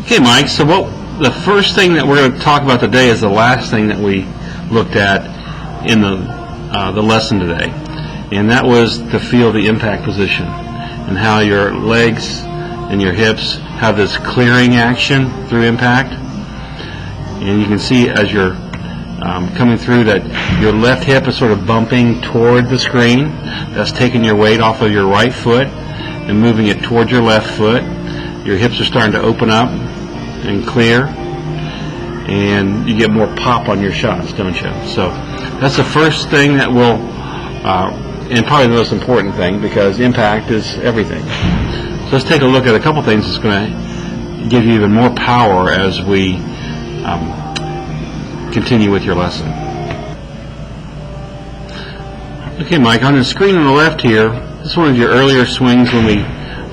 Okay, Mike, so the first thing that we're going to talk about today is the last thing that we looked at in the lesson today, and that was to feel the impact position and how your legs and your hips have this clearing action through impact. And you can see as you're coming through that your left hip is sort of bumping toward the screen. That's taking your weight off of your right foot and moving it toward your left foot. Your hips are starting to open up and clear, and you get more pop on your shots, don't you? So that's the first thing that will, and probably the most important thing, because impact is everything. So let's take a look at a couple things that's going to give you even more power as we continue with your lesson. Okay, Mike, on the screen on the left here, this is one of your earlier swings when we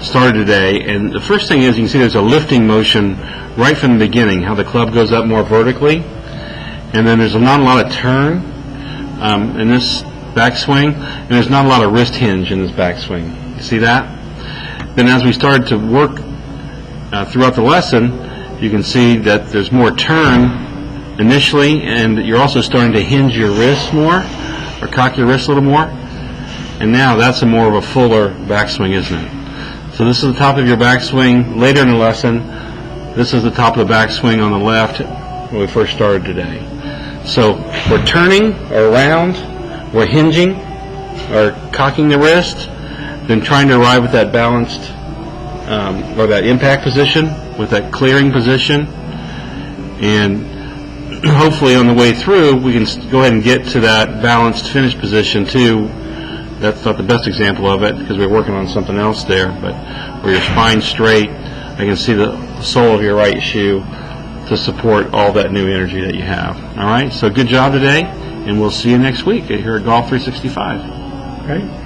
started today, and the first thing is you can see there's a lifting motion right from the beginning, how the club goes up more vertically, and then there's not a lot of turn in this backswing, and there's not a lot of wrist hinge in this backswing. You see that? Then as we started to work throughout the lesson, you can see that there's more turn initially, and you're also starting to hinge your wrists more, or cock your wrists a little more, and now that's more of a fuller backswing, isn't it? So this is the top of your backswing later in the lesson. This is the top of the backswing on the left when we first started today. So we're turning or around, we're hinging or cocking the wrist, then trying to arrive at that balanced or that impact position with that clearing position, and hopefully on the way through we can go ahead and get to that balanced finish position too. That's not the best example of it because we're working on something else there, but where your spine's straight, I can see the sole of your right shoe to support all that new energy that you have. All right, so good job today, and we'll see you next week here at Golf 365. All right.